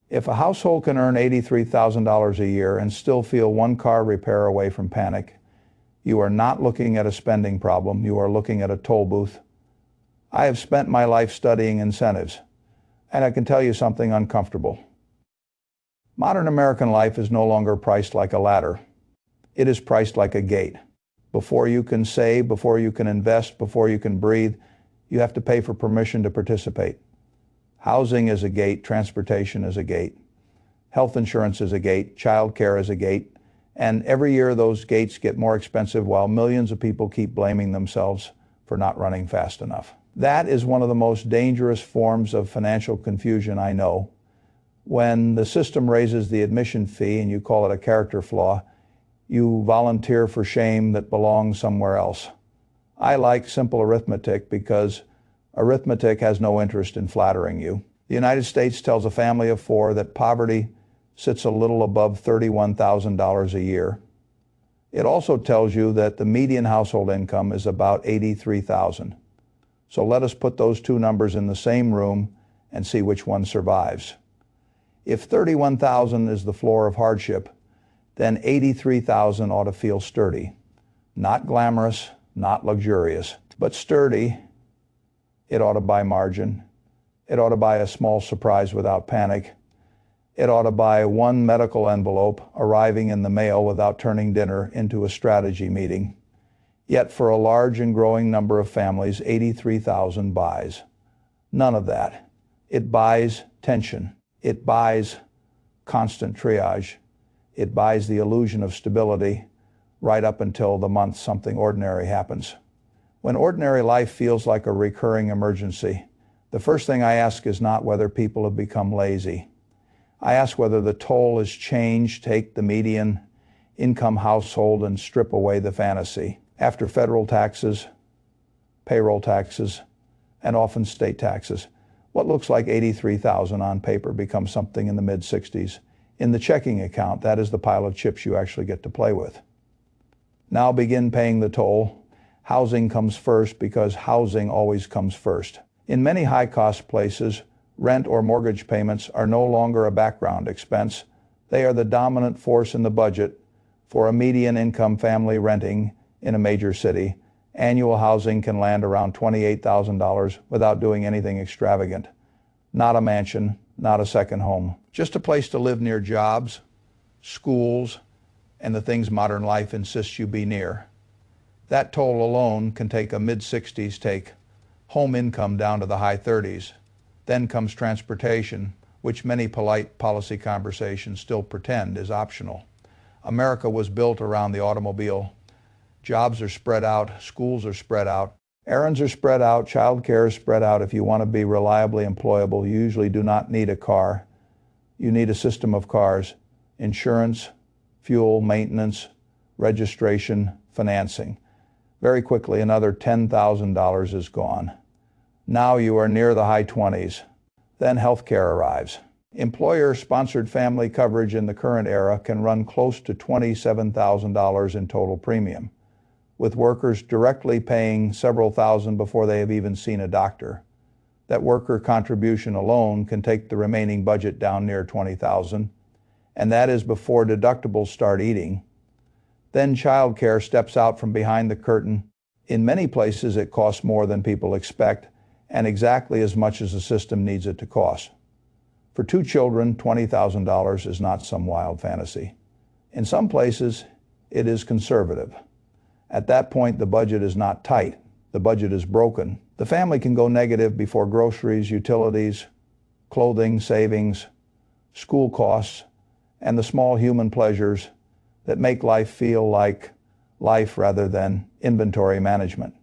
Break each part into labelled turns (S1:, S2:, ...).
S1: If a household can earn $83,000 a year and still feel one car repair away from panic, you are not looking at a spending problem, you are looking at a toll booth. I have spent my life studying incentives, and I can tell you something uncomfortable. Modern American life is no longer priced like a ladder. It is priced like a gate. Before you can save, before you can invest, before you can breathe, you have to pay for permission to participate. Housing is a gate, transportation is a gate, health insurance is a gate, child care is a gate, and every year those gates get more expensive while millions of people keep blaming themselves for not running fast enough. That is one of the most dangerous forms of financial confusion I know. When the system raises the admission fee and you call it a character flaw, you volunteer for shame that belongs somewhere else. I like simple arithmetic because arithmetic has no interest in flattering you. The United States tells a family of 4 that poverty sits a little above $31,000 a year. It also tells you that the median household income is about $83,000. So let us put those two numbers in the same room and see which one survives. If $31,000 is the floor of hardship, then $83,000 ought to feel sturdy. Not glamorous, not luxurious, but sturdy. It ought to buy margin. It ought to buy a small surprise without panic. It ought to buy one medical envelope arriving in the mail without turning dinner into a strategy meeting. Yet for a large and growing number of families, $83,000 buys none of that. It buys tension. It buys constant triage. It buys the illusion of stability right up until the month something ordinary happens. When ordinary life feels like a recurring emergency, the first thing I ask is not whether people have become lazy. I ask whether the toll has changed, take the median income household and strip away the fantasy. After federal taxes, payroll taxes, and often state taxes, what looks like $83,000 on paper becomes something in the mid-60s. In the checking account, that is the pile of chips you actually get to play with. Now begin paying the toll. Housing comes first because housing always comes first. In many high-cost places, rent or mortgage payments are no longer a background expense. They are the dominant force in the budget. For a median income family renting in a major city, annual housing can land around $28,000 without doing anything extravagant. Not a mansion, not a second home. Just a place to live near jobs, schools, and the things modern life insists you be near. That toll alone can take a mid-60s take home income down to the high 30s. Then comes transportation, which many polite policy conversations still pretend is optional. America was built around the automobile. Jobs are spread out, schools are spread out, errands are spread out, child care is spread out. If you want to be reliably employable, you usually do not need a car. You need a system of cars: insurance, fuel, maintenance, registration, financing. Very quickly, another $10,000 is gone. Now you are near the high 20s. Then healthcare arrives. Employer-sponsored family coverage in the current era can run close to $27,000 in total premium, with workers directly paying several thousand before they have even seen a doctor. That worker contribution alone can take the remaining budget down near $20,000, and that is before deductibles start eating. Then child care steps out from behind the curtain. In many places, it costs more than people expect, and exactly as much as the system needs it to cost. For 2 children, $20,000 is not some wild fantasy. In some places, it is conservative. At that point, the budget is not tight. The budget is broken. The family can go negative before groceries, utilities, clothing, savings, school costs, and the small human pleasures that make life feel like life rather than inventory management.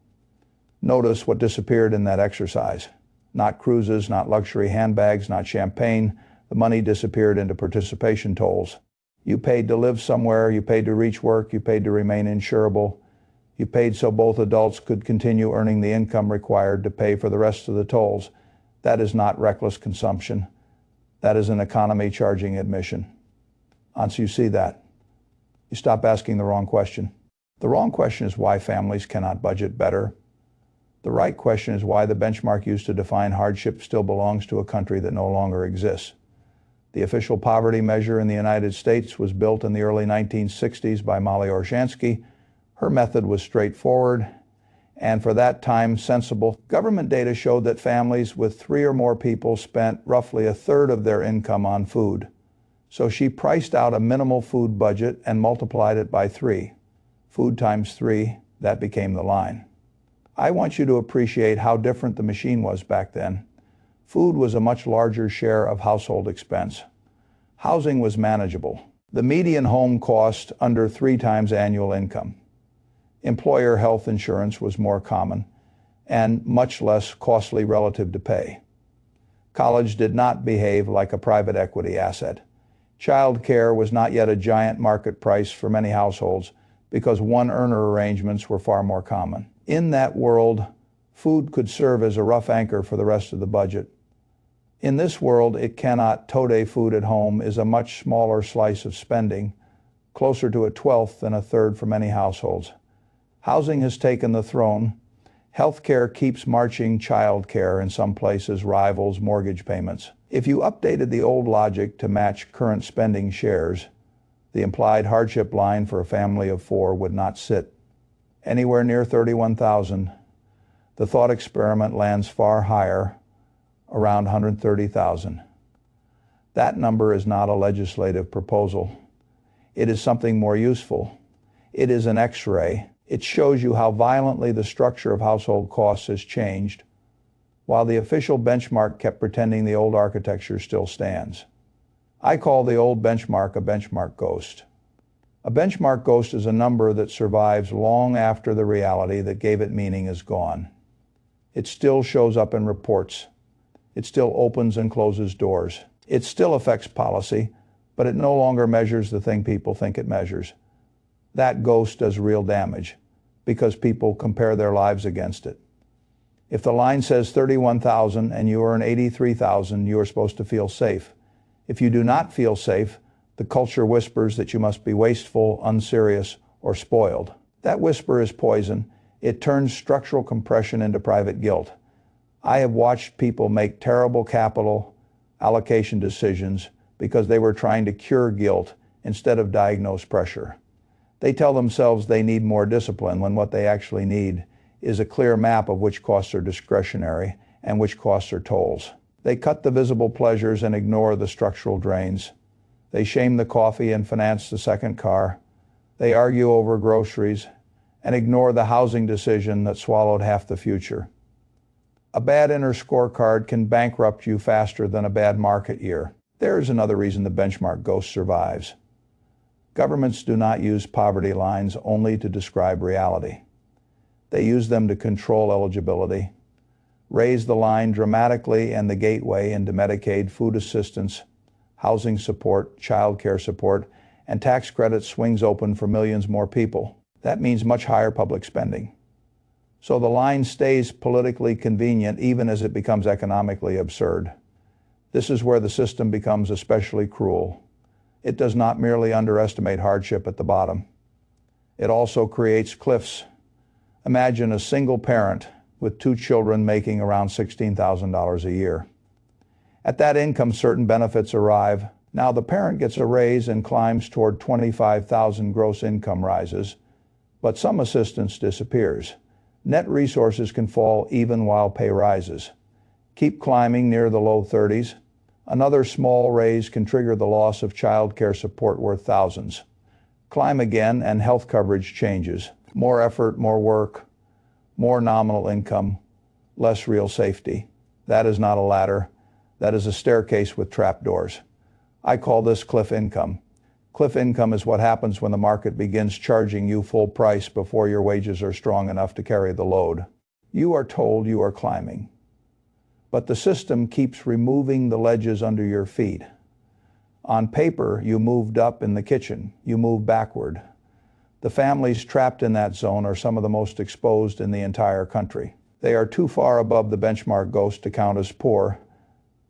S1: Notice what disappeared in that exercise. Not cruises, not luxury handbags, not champagne. The money disappeared into participation tolls. You paid to live somewhere, you paid to reach work, you paid to remain insurable. You paid so both adults could continue earning the income required to pay for the rest of the tolls. That is not reckless consumption. That is an economy charging admission. Once you see that, you stop asking the wrong question. The wrong question is why families cannot budget better. The right question is why the benchmark used to define hardship still belongs to a country that no longer exists. The official poverty measure in the United States was built in the early 1960s by Molly Orshansky. Her method was straightforward and for that time sensible. Government data showed that families with 3 or more people spent roughly 1/3 of their income on food. So she priced out a minimal food budget and multiplied it by 3. Food times 3, that became the line. I want you to appreciate how different the machine was back then. Food was a much larger share of household expense. Housing was manageable. The median home cost under 3 times annual income. Employer health insurance was more common and much less costly relative to pay. College did not behave like a private equity asset. Child care was not yet a giant market price for many households because one-earner arrangements were far more common. In that world, food could serve as a rough anchor for the rest of the budget. In this world, it cannot. Today food at home is a much smaller slice of spending, closer to 1/12 than 1/3 for many households. Housing has taken the throne. Healthcare keeps marching. Child care in some places rivals mortgage payments. If you updated the old logic to match current spending shares, the implied hardship line for a family of 4 would not sit anywhere near 31,000. The thought experiment lands far higher, around 130,000. That number is not a legislative proposal. It is something more useful. It is an X-ray. It shows you how violently the structure of household costs has changed, while the official benchmark kept pretending the old architecture still stands. I call the old benchmark a benchmark ghost. A benchmark ghost is a number that survives long after the reality that gave it meaning is gone. It still shows up in reports. It still opens and closes doors. It still affects policy, but it no longer measures the thing people think it measures. That ghost does real damage because people compare their lives against it. If the line says 31,000 and you earn 83,000, you are supposed to feel safe. If you do not feel safe, the culture whispers that you must be wasteful, unserious, or spoiled. That whisper is poison. It turns structural compression into private guilt. I have watched people make terrible capital allocation decisions because they were trying to cure guilt instead of diagnose pressure. They tell themselves they need more discipline when what they actually need is a clear map of which costs are discretionary and which costs are tolls. They cut the visible pleasures and ignore the structural drains. They shame the coffee and finance the second car. They argue over groceries and ignore the housing decision that swallowed half the future. A bad inner scorecard can bankrupt you faster than a bad market year. There is another reason the benchmark ghost survives. Governments do not use poverty lines only to describe reality. They use them to control eligibility, raise the line dramatically and the gateway into Medicaid, food assistance, housing support, child care support, and tax credit swings open for millions more people. That means much higher public spending. So the line stays politically convenient even as it becomes economically absurd. This is where the system becomes especially cruel. It does not merely underestimate hardship at the bottom. It also creates cliffs. Imagine a single parent with 2 children making around $16,000 a year. At that income, certain benefits arrive. Now the parent gets a raise and climbs toward 25,000 gross income rises, but some assistance disappears. Net resources can fall even while pay rises. Keep climbing near the low 30s. Another small raise can trigger the loss of child care support worth thousands. Climb again and health coverage changes. More effort, more work, more nominal income, less real safety. That is not a ladder. That is a staircase with trapdoors. I call this cliff income. Cliff income is what happens when the market begins charging you full price before your wages are strong enough to carry the load. You are told you are climbing, but the system keeps removing the ledges under your feet. On paper, you moved up in the kitchen. You move backward. The families trapped in that zone are some of the most exposed in the entire country. They are too far above the benchmark ghost to count as poor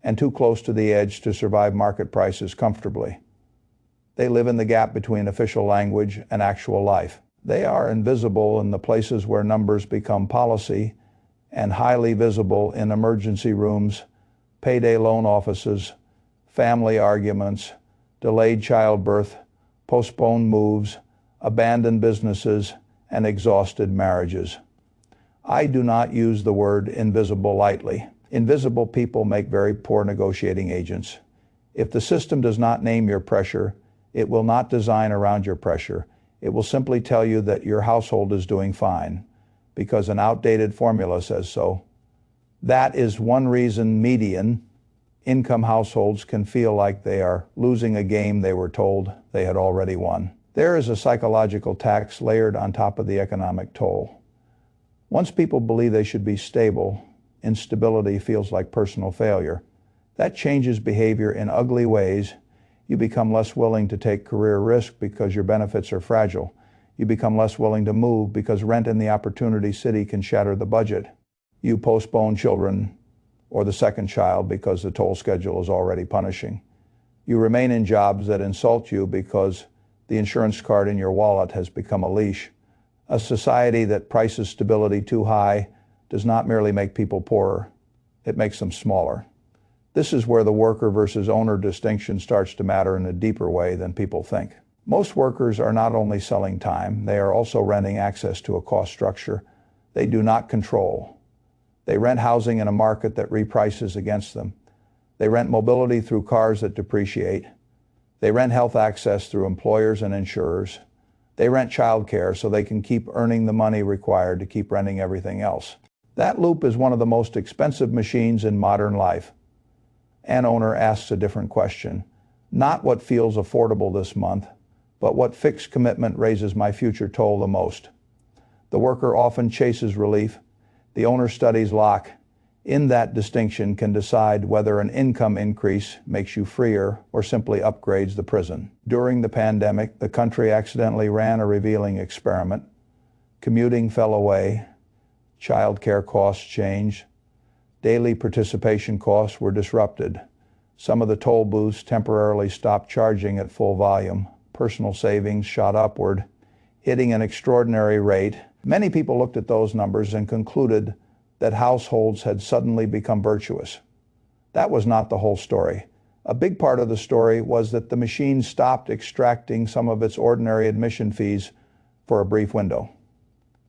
S1: and too close to the edge to survive market prices comfortably. They live in the gap between official language and actual life. They are invisible in the places where numbers become policy and highly visible in emergency rooms, payday loan offices, family arguments, delayed childbirth, postponed moves, abandoned businesses, and exhausted marriages. I do not use the word invisible lightly. Invisible people make very poor negotiating agents. If the system does not name your pressure, it will not design around your pressure. It will simply tell you that your household is doing fine, because an outdated formula says so. That is one reason median income households can feel like they are losing a game they were told they had already won. There is a psychological tax layered on top of the economic toll. Once people believe they should be stable, instability feels like personal failure. That changes behavior in ugly ways. You become less willing to take career risk because your benefits are fragile. You become less willing to move because rent in the opportunity city can shatter the budget. You postpone children or the second child because the toll schedule is already punishing. You remain in jobs that insult you because the insurance card in your wallet has become a leash. A society that prices stability too high does not merely make people poorer, it makes them smaller. This is where the worker versus owner distinction starts to matter in a deeper way than people think. Most workers are not only selling time, they are also renting access to a cost structure they do not control. They rent housing in a market that reprices against them. They rent mobility through cars that depreciate. They rent health access through employers and insurers. They rent childcare so they can keep earning the money required to keep renting everything else. That loop is one of the most expensive machines in modern life. An owner asks a different question. Not what feels affordable this month, but what fixed commitment raises my future toll the most. The worker often chases relief. The owner studies lock. In that distinction can decide whether an income increase makes you freer or simply upgrades the prison. During the pandemic, the country accidentally ran a revealing experiment. Commuting fell away. Child care costs changed. Daily participation costs were disrupted. Some of the toll booths temporarily stopped charging at full volume. Personal savings shot upward, hitting an extraordinary rate. Many people looked at those numbers and concluded that households had suddenly become virtuous. That was not the whole story. A big part of the story was that the machine stopped extracting some of its ordinary admission fees for a brief window.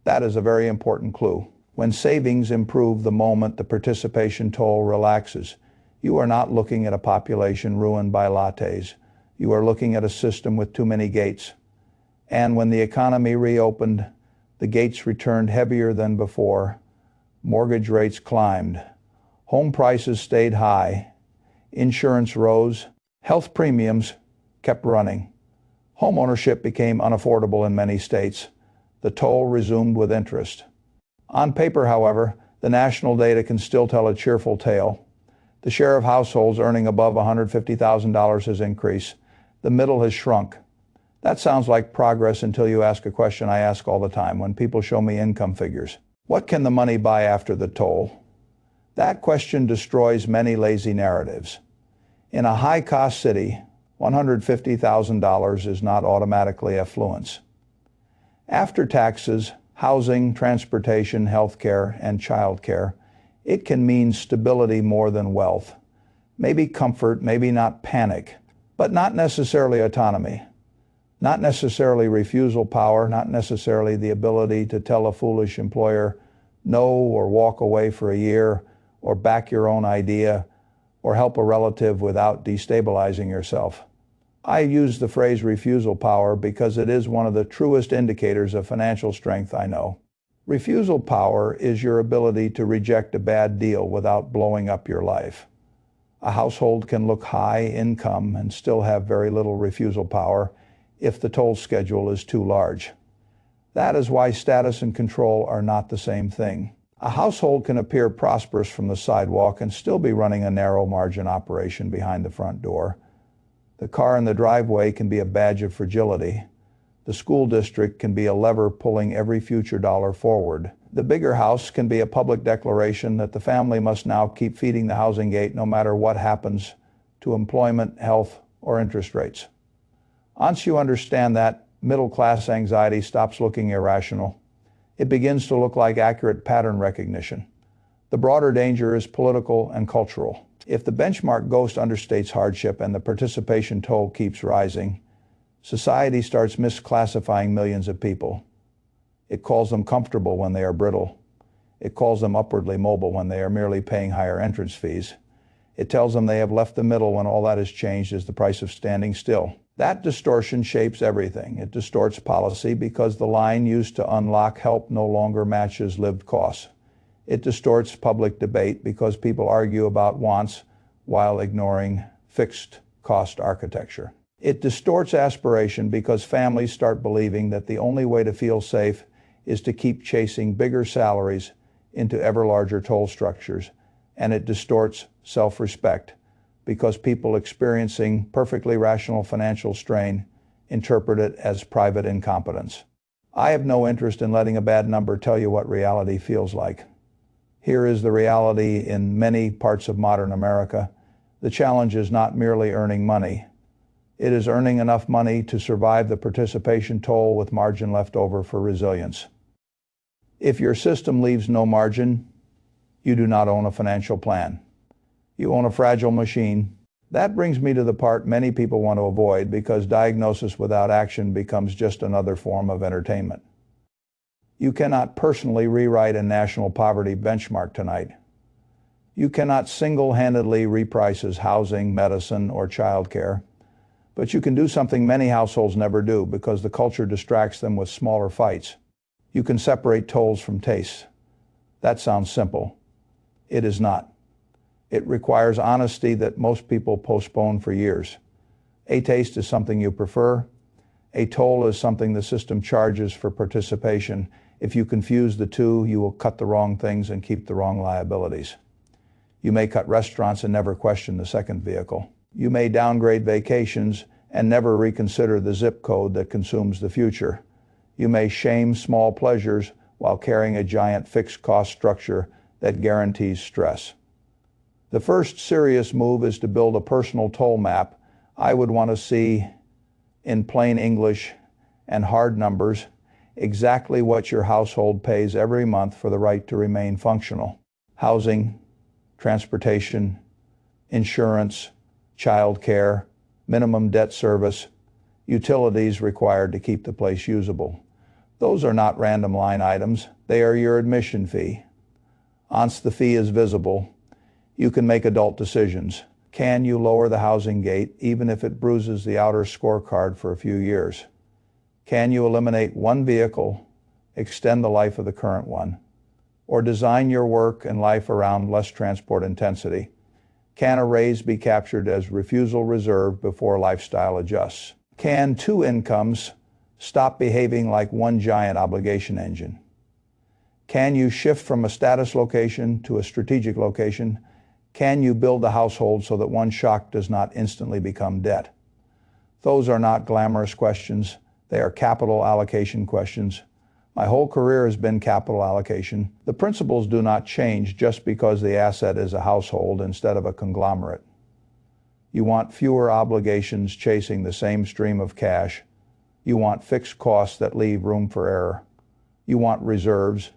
S1: That is a very important clue. When savings improve the moment the participation toll relaxes, you are not looking at a population ruined by lattes. You are looking at a system with too many gates. And when the economy reopened, the gates returned heavier than before. Mortgage rates climbed. Home prices stayed high. Insurance rose. Health premiums kept running. Home ownership became unaffordable in many states. The toll resumed with interest. On paper, however, the national data can still tell a cheerful tale. The share of households earning above $150,000 has increased. The middle has shrunk. That sounds like progress until you ask a question I ask all the time when people show me income figures. What can the money buy after the toll? That question destroys many lazy narratives. In a high-cost city, $150,000 is not automatically affluence. After taxes, housing, transportation, healthcare, and childcare, it can mean stability more than wealth. Maybe comfort, maybe not panic, but not necessarily autonomy. Not necessarily refusal power, not necessarily the ability to tell a foolish employer no or walk away for a year or back your own idea or help a relative without destabilizing yourself. I use the phrase refusal power because it is one of the truest indicators of financial strength I know. Refusal power is your ability to reject a bad deal without blowing up your life. A household can look high income and still have very little refusal power if the toll schedule is too large. That is why status and control are not the same thing. A household can appear prosperous from the sidewalk and still be running a narrow margin operation behind the front door. The car in the driveway can be a badge of fragility. The school district can be a lever pulling every future dollar forward. The bigger house can be a public declaration that the family must now keep feeding the housing gate no matter what happens to employment, health, or interest rates. Once you understand that, middle-class anxiety stops looking irrational. It begins to look like accurate pattern recognition. The broader danger is political and cultural. If the benchmark ghost understates hardship and the participation toll keeps rising, society starts misclassifying millions of people. It calls them comfortable when they are brittle. It calls them upwardly mobile when they are merely paying higher entrance fees. It tells them they have left the middle when all that has changed is the price of standing still. That distortion shapes everything. It distorts policy because the line used to unlock help no longer matches lived costs. It distorts public debate because people argue about wants while ignoring fixed cost architecture. It distorts aspiration because families start believing that the only way to feel safe is to keep chasing bigger salaries into ever larger toll structures. And it distorts self-respect because people experiencing perfectly rational financial strain interpret it as private incompetence. I have no interest in letting a bad number tell you what reality feels like. Here is the reality in many parts of modern America. The challenge is not merely earning money. It is earning enough money to survive the participation toll with margin left over for resilience. If your system leaves no margin, you do not own a financial plan. You own a fragile machine. That brings me to the part many people want to avoid because diagnosis without action becomes just another form of entertainment. You cannot personally rewrite a national poverty benchmark tonight. You cannot single-handedly reprice housing, medicine, or childcare. But you can do something many households never do because the culture distracts them with smaller fights. You can separate tolls from tastes. That sounds simple. It is not. It requires honesty that most people postpone for years. A taste is something you prefer. A toll is something the system charges for participation. If you confuse the two, you will cut the wrong things and keep the wrong liabilities. You may cut restaurants and never question the second vehicle. You may downgrade vacations and never reconsider the zip code that consumes the future. You may shame small pleasures while carrying a giant fixed cost structure that guarantees stress. The first serious move is to build a personal toll map. I would want to see, in plain English and hard numbers, exactly what your household pays every month for the right to remain functional. Housing, transportation, insurance, child care, minimum debt service, utilities required to keep the place usable. Those are not random line items. They are your admission fee. Once the fee is visible, you can make adult decisions. Can you lower the housing gate even if it bruises the outer scorecard for a few years? Can you eliminate one vehicle, extend the life of the current one, or design your work and life around less transport intensity? Can a raise be captured as refusal reserve before lifestyle adjusts? Can two incomes stop behaving like one giant obligation engine? Can you shift from a status location to a strategic location? Can you build a household so that one shock does not instantly become debt? Those are not glamorous questions. They are capital allocation questions. My whole career has been capital allocation. The principles do not change just because the asset is a household instead of a conglomerate. You want fewer obligations chasing the same stream of cash. You want fixed costs that leave room for error. You want reserves,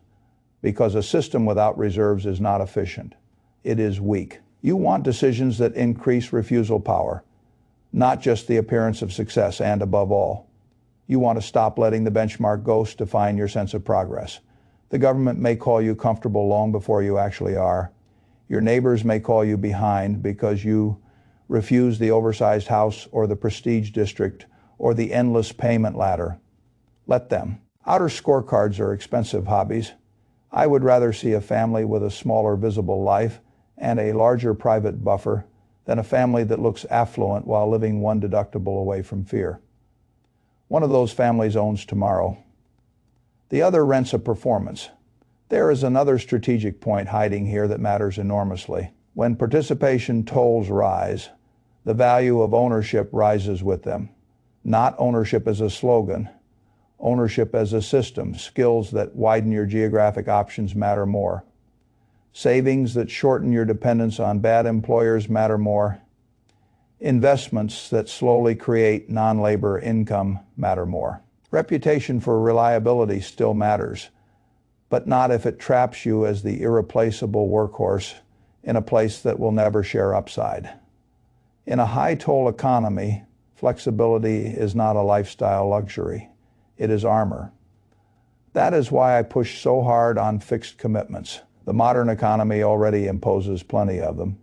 S1: because a system without reserves is not efficient. It is weak. You want decisions that increase refusal power, not just the appearance of success, and above all, you want to stop letting the benchmark ghost define your sense of progress. The government may call you comfortable long before you actually are. Your neighbors may call you behind because you refuse the oversized house or the prestige district or the endless payment ladder. Let them. Outer scorecards are expensive hobbies. I would rather see a family with a smaller visible life and a larger private buffer than a family that looks affluent while living one deductible away from fear. One of those families owns tomorrow. The other rents a performance. There is another strategic point hiding here that matters enormously. When participation tolls rise, the value of ownership rises with them. Not ownership as a slogan, ownership as a system. Skills that widen your geographic options matter more. Savings that shorten your dependence on bad employers matter more. Investments that slowly create non-labor income matter more. Reputation for reliability still matters, but not if it traps you as the irreplaceable workhorse in a place that will never share upside. In a high-toll economy, flexibility is not a lifestyle luxury. It is armor. That is why I push so hard on fixed commitments. The modern economy already imposes plenty of them.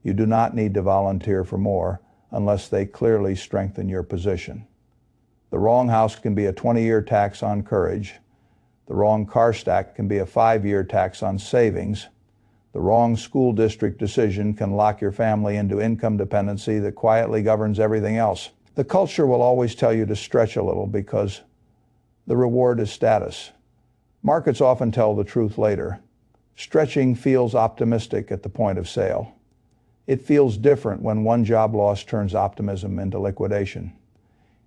S1: You do not need to volunteer for more unless they clearly strengthen your position. The wrong house can be a 20-year tax on courage. The wrong car stack can be a 5-year tax on savings. The wrong school district decision can lock your family into income dependency that quietly governs everything else. The culture will always tell you to stretch a little because the reward is status. Markets often tell the truth later. Stretching feels optimistic at the point of sale. It feels different when one job loss turns optimism into liquidation.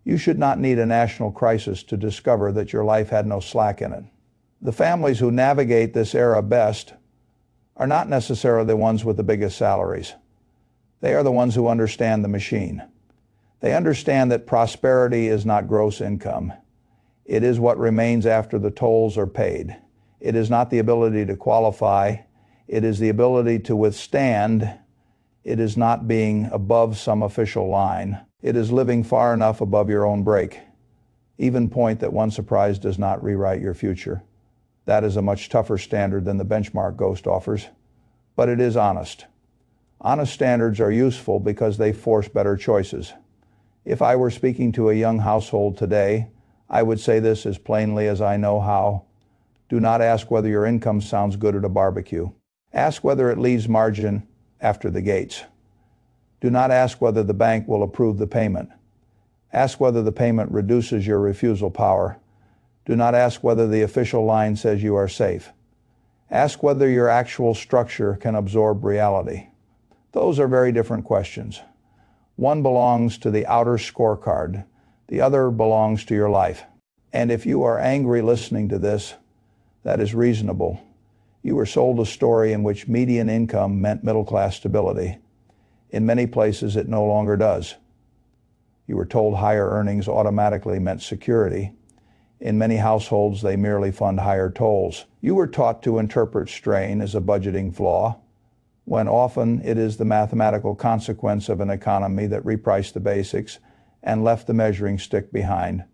S1: You should not need a national crisis to discover that your life had no slack in it. The families who navigate this era best are not necessarily the ones with the biggest salaries. They are the ones who understand the machine. They understand that prosperity is not gross income. It is what remains after the tolls are paid. It is not the ability to qualify. It is the ability to withstand. It is not being above some official line. It is living far enough above your own break. Even point that one surprise does not rewrite your future. That is a much tougher standard than the benchmark Ghost offers, but it is honest. Honest standards are useful because they force better choices. If I were speaking to a young household today, I would say this as plainly as I know how. Do not ask whether your income sounds good at a barbecue. Ask whether it leaves margin after the gates. Do not ask whether the bank will approve the payment. Ask whether the payment reduces your refusal power. Do not ask whether the official line says you are safe. Ask whether your actual structure can absorb reality. Those are very different questions. One belongs to the outer scorecard. The other belongs to your life. And if you are angry listening to this, that is reasonable. You were sold a story in which median income meant middle-class stability. In many places, it no longer does. You were told higher earnings automatically meant security. In many households, they merely fund higher tolls. You were taught to interpret strain as a budgeting flaw, when often it is the mathematical consequence of an economy that repriced the basics and left the measuring stick behind.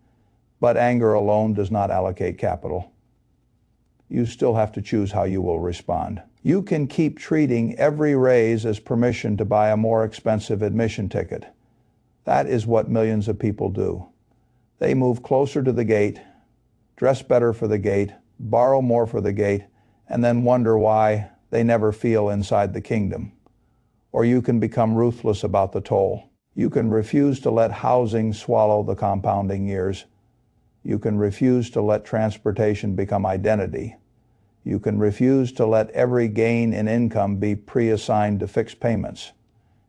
S1: But anger alone does not allocate capital. You still have to choose how you will respond. You can keep treating every raise as permission to buy a more expensive admission ticket. That is what millions of people do. They move closer to the gate, dress better for the gate, borrow more for the gate, and then wonder why they never feel inside the kingdom. Or you can become ruthless about the toll. You can refuse to let housing swallow the compounding years. You can refuse to let transportation become identity. You can refuse to let every gain in income be pre-assigned to fixed payments.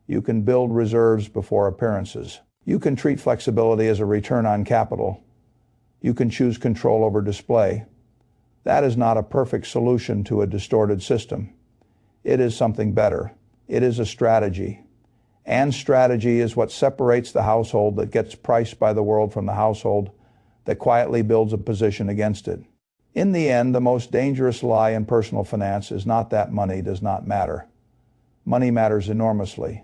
S1: You can build reserves before appearances. You can treat flexibility as a return on capital. You can choose control over display. That is not a perfect solution to a distorted system. It is something better. It is a strategy. And strategy is what separates the household that gets priced by the world from the household that quietly builds a position against it. In the end, the most dangerous lie in personal finance is not that money does not matter. Money matters enormously.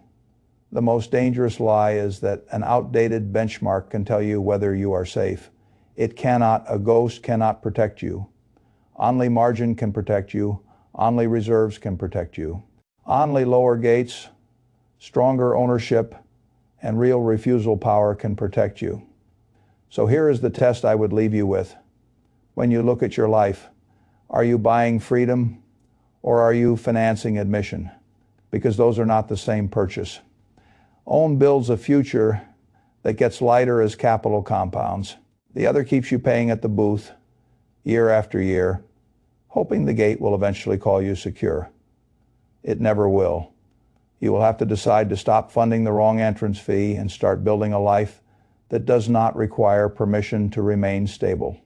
S1: The most dangerous lie is that an outdated benchmark can tell you whether you are safe. It cannot. A ghost cannot protect you. Only margin can protect you. Only reserves can protect you. Only lower gates, stronger ownership, and real refusal power can protect you. So here is the test I would leave you with. When you look at your life, are you buying freedom or are you financing admission? Because those are not the same purchase. Own builds a future that gets lighter as capital compounds. The other keeps you paying at the booth year after year, hoping the gate will eventually call you secure. It never will. You will have to decide to stop funding the wrong entrance fee and start building a life that does not require permission to remain stable.